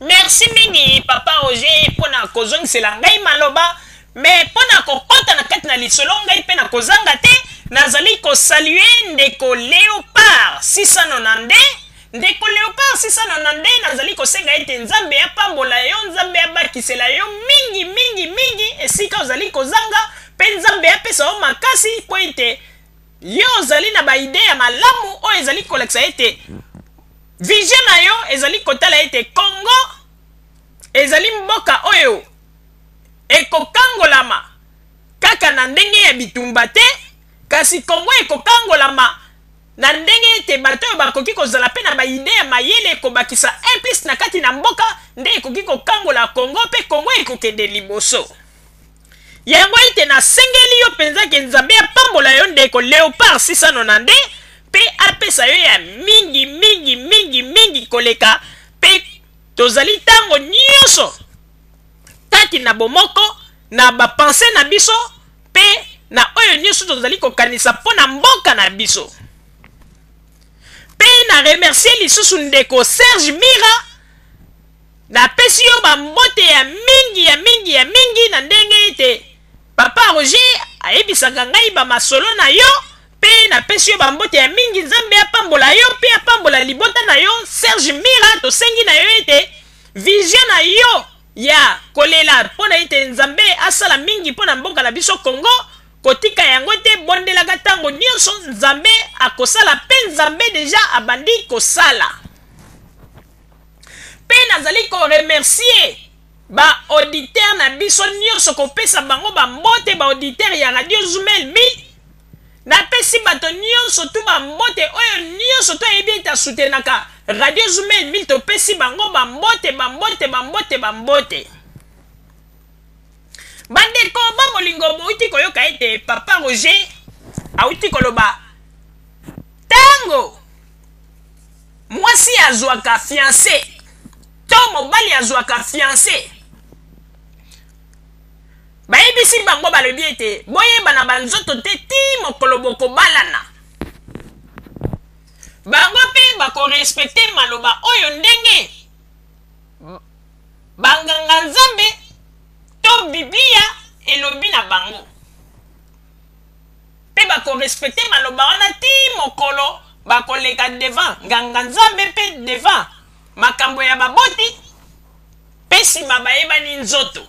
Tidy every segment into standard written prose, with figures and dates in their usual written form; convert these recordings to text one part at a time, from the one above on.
Merci mingi papa Roger pona kozong selangai maloba mais pona kokota na kati na lisolo ngai pe na kozanga te nazali ko saluer ndeko Léopard 690 ndeko Léopard 690 nazali ko senga ete nzambe ya pambola yo nzambe ya bakisela yo mingi mingi mingi esika ozali kozanga pe nzambe ya pesa o makasi po ete yo ozali na ba idée ya malamu o ezali koleksa ete vision na yo ezali kotala ete Congo ezali mboka oyo ekokangolama kaka na ndenge ya bitumba te kasi Congo ekokangolama na ndenge ete bato oyo bakoki kozala pe na ba idée ya mayele ekobakisa implice na kati na mboka nde ekoki kokangola Congo pe Congo ekokende liboso yango ete nasengeli yo penza ke nzambe ya pambola yo ndeko Léopard 690 pe apesa yo ya mingi mingi mingi mingi koleka pe tozali tango nyonso kati na bomoko na bapense na biso pe na oyo nyonso tozali kokanisa mpo na mboka na biso pe na remercier lisusu ndeko Serge Mira napesi yo bambote ya mingi ya mingi ya mingi na ndenge ete papa Roger ayebisaka ngai bamasolo na yo pe napesi yo bambote ya mingi nzambe apambola yo pe apambola libota na yo Serge Mira tosengi na yo ete vision na yo ya kolela mpona ete nzambe asala mingi mpona mboka na biso Congo kotika yango te bondelaka ntango nyonso nzambe akosala pe nzambe deja abandi kosala pe nazali koremercier ba auditeur na biso nyonso kopesa bango bambote ba auditeur ya Radio Zumel 1000 napesi bato nyonso tu bambote oyo nyonso to yebi ete asutenaka Radio Zumel 1000 topesi bango bambote bambote bambote bambote bandeko bamolingo bouti koyoka ete papa Roger auti koloba tango mwasi azwaka fiancé to mobali azwaka fiancé bayebisi bango balobi ete boyeba na banzoto te ti mokolo bokobalana bango mpe bakorespecte maloba oyo ndenge banganga nzambe to biblia elobi na bango mpe bakorespecte maloba wana ti mokolo bakoleka devant nganga nzambe mpe devant makambo ya baboti mpe nsima bayebani nzoto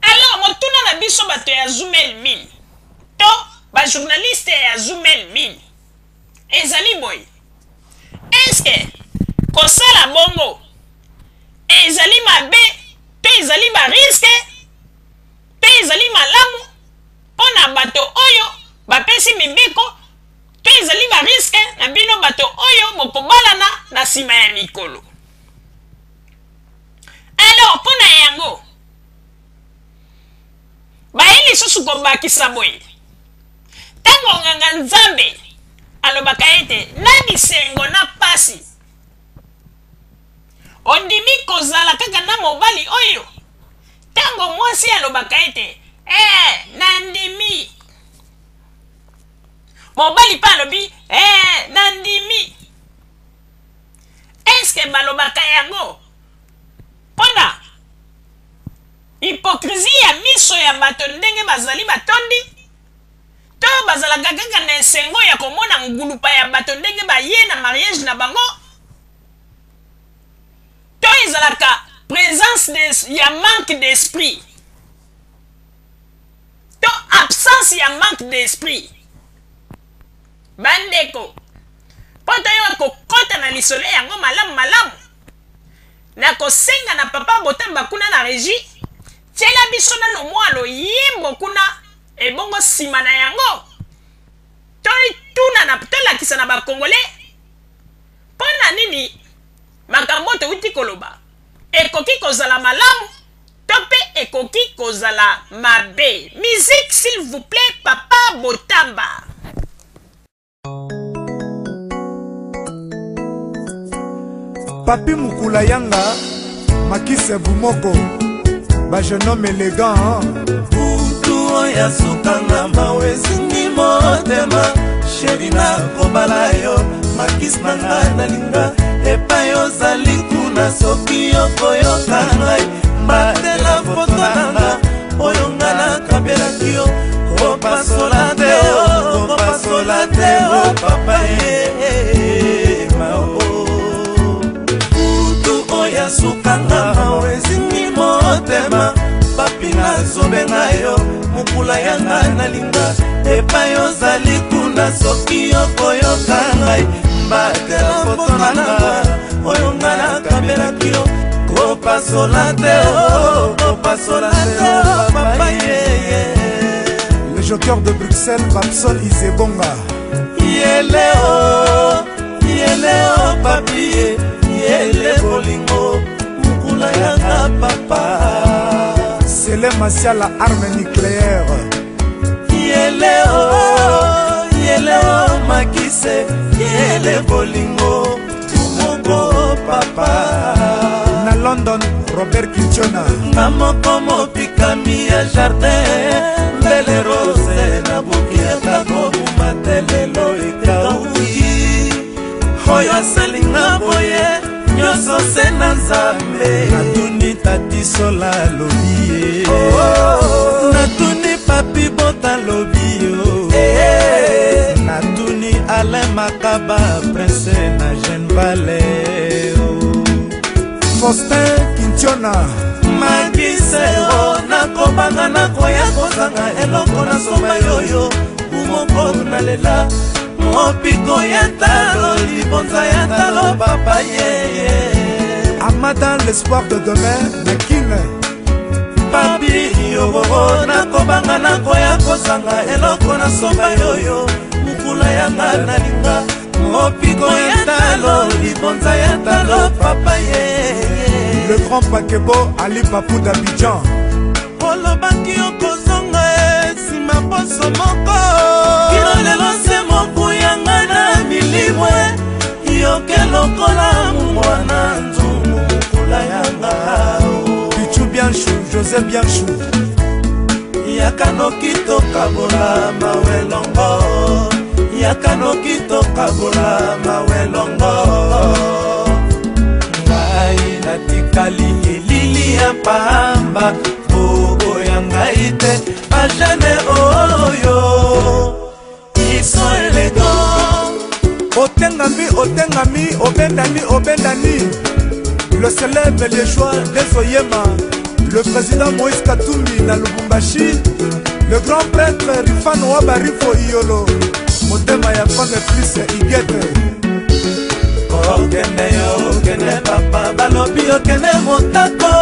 alors motuna na biso bato ya Zumel 1000 to bajournaliste ya Zumel 1000 ezali boy eske kosala bongo ezali mabe pe ezali bariske pe ezali malamu mpona bato oyo bapesi mibeko pe ezali bariske na bino bato oyo bokobalana na nsima ya mikolo alors mpona yango baye lisusu kobakisa boye ntango nganga nzambe alobaka ete na bisengo na pasi ondimi kozala kaka na mobali oyo ntango mwasi alobaka ete nandimi mobali mpe alobi nandimi eske balobaka yango mpona hypocrisie ya miso ya bato ndenge bazali batondi to bazalaka kaka na esengo ya komona ngulupa ya bato ndenge baye na mariage na bango to ezalaka présence ya manque d'esprit to absence ya manque d'esprit bandeko mpo toyoka kokota na lisolo yango malamu malamu na kosenga na papa Botamba kuna na régie tiela biso nano mwalo yimbo kuna ebongo nsima na yango tolituna na tolakisa na bakongole mpona nini makambo touti koloba ekoki kozala malamu to mpe ekoki kozala mabe. Musique s'il vous plaît papa Botamba. Papi Mukula Yanga Makise Bumoko ba jeune homme élégant Utu ya sukanga mawezi ni motema Sherina kobala yo Makis nanga nalinga Epa yo zali kuna kuna soki okoyoka ngai mbatela foto nanga oyo nga nakabelaki yo kopasola te o papa ye mao kutu oyo asukanga mao ezingi motema papi nazobenga yo mokula yanga nalinga epai ozali kuna soki okoyoka ngai mbatela foto nanga oyo nga nakabelaki yo kopasola te o papa ye. Le joker de Bruxelles, Babson Izebonga. Yele o papi yele bolingo mukula yanga papa. C'est le Masiala arme nucléaire. Yele o makise yele bolingo muko papa. Na London, Robert Kinchona. Namoko mopikami ya jardin mbele rose na buki ya kako matelelo ekauki oyo asalinga boye nyonso se na nzambe natuni tatisola lobi ye natuni papi bota lobi yo natuni Alain Makaba prince na jeune valet Faustin Kinchona. makiseo nakobanga nakoya kozanga eloko na soma yoyo umoko nalela mopiko ya talo libonza ya talo papa ye Amada l'espoir de demain, Nekine. papi yobobo nakobanga nakoya kozanga eloko na soma yoyo mukula yanga nalinga mopiko ya talo libonza ya talo papa ye Le grand Pakebo Ali Papou d'Abidjan. olobaki okozonga nsima poso moko kino lelo se moku yanga na milimwe yoke lokola mwana nzungu mokula yanga Pichu Bianchou, José Bianchou. yakanoki tokabola mawelongo yakanoki tokabola mawelongo ngai natikali elili ya pamba bobo ya ngai te bajane oyo iso élégant Otengami, Obendani. Le célèbre liégeois des Oyema. Le président Moïse Katumbi na Lubumbashi. Le grand prêtre Rifan Wabarifo Iolo. Motema ya femme plus Igete. okende yo okende papa balobi okende motako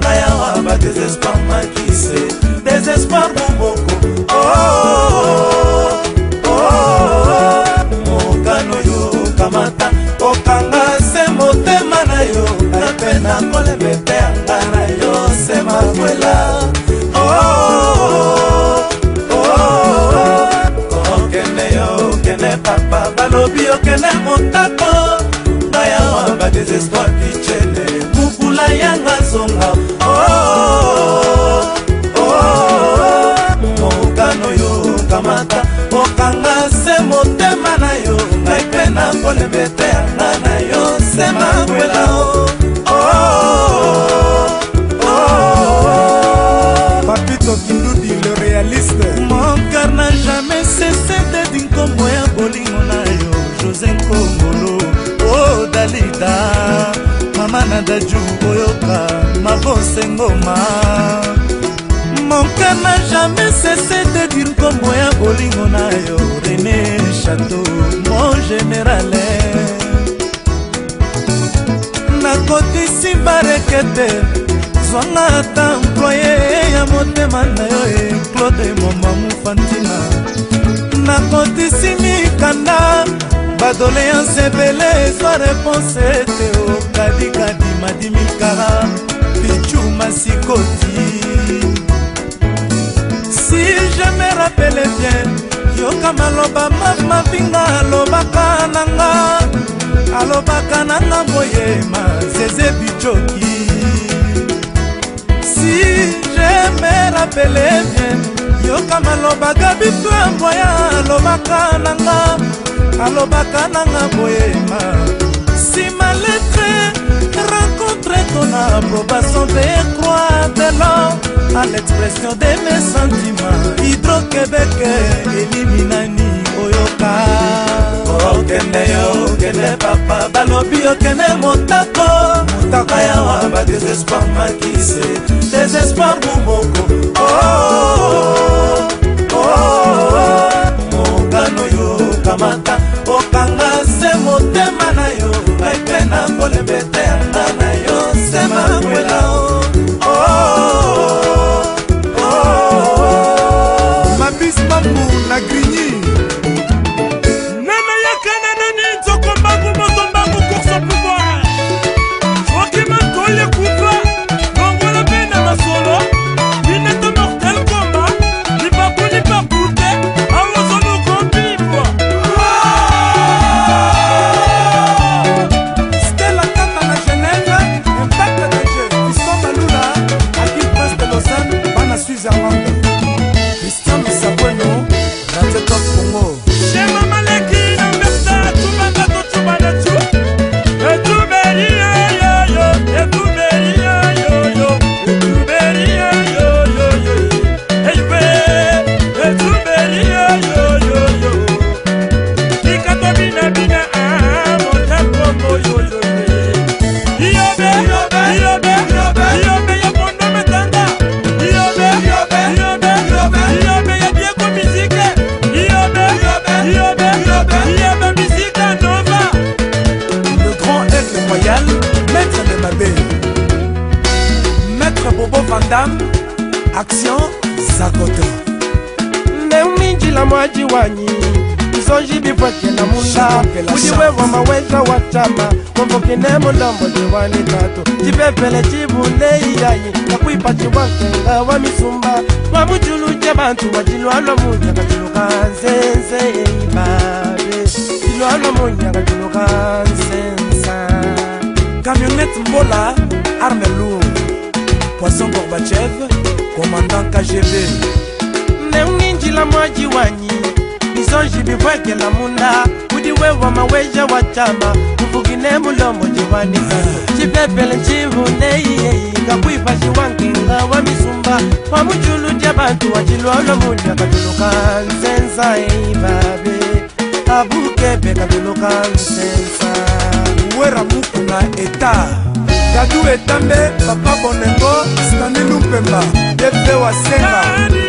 nayawa ba désespoir makise désespoir moboko mokano yo kamata okanga se motema na yo nape na kolebete yanga na yo se makwela okende yo okende papa balobi okende motako nayawa ba désespoir pichene mukula yanga zonga mokano yo kamata okanga se motema na yo ngai mpe na kolebete yanga na yo se makwela Papito Kindudi, le réaliste. mon cœur n'a jamais cessé de dire nkombo ya bolingo na yo José Nkongolo o Dalida mama na daju oyoka mabose ngoma mon cœur n'a jamais cessé de dire nkombo ya bolingo na yo René Chateau mon général nakotisi barekete zwanga ata employe ya motema na yo Claude Moma Mufantina nakotisi mikanda badoléance ebele ezwa réponse ete okadikadi madimikara pichu masikoti si je me rappelle bien yoka maloba mavinga alobaka nanga boyema zeze bijoki si je me rappelle bien yoka maloba gabitu amboya alobaka nanga boyema si ma lettre lelo à l'expression de mes sentiments. Hydro-Québec eliminani oyoka. Okende yo, kende papa, balobi okende motako. Motaka yawa ba désespoir makise, désespoir bumoko. Oh, oh, oh, mokano yo kamata, okanga se motema na yo, baipe na kolebete anda na yo, sema kwela o. Oh, oh, oh, Mabis Mamou na Grigny. Action Zakoto Neumiji la mwaji wanyi Isonji bifweke na munda Ujiwe wa maweza wa chama Mwambo kinemo ndombo jiwani tato Jibepele jibunde iyayi Nakuipa chiwankenga wa misumba Mwamujulu jabantu wajilu alo munya Kajulu kansense eibabe Jilu alo munya kajulu kansensa Camionnette Mbola, arme lourde Poisson Gorbachev, commandant KGB. Neunginji la mwaji wanyi Bisonji bifweke la munda Udiwe wa maweja wa chama Mfugine mulomo jiwani kato Chipepele chivunde iyeyi Kakuipa chiwankinga wa misumba Wamujulu jabantu wajilu alo munya Katulu kansensa eibabe Abukepe katulu kansensa Uwera muku na eta Dadou Etambe, Papa Bonengo, Stanley Lumpemba, Debe Wasenga.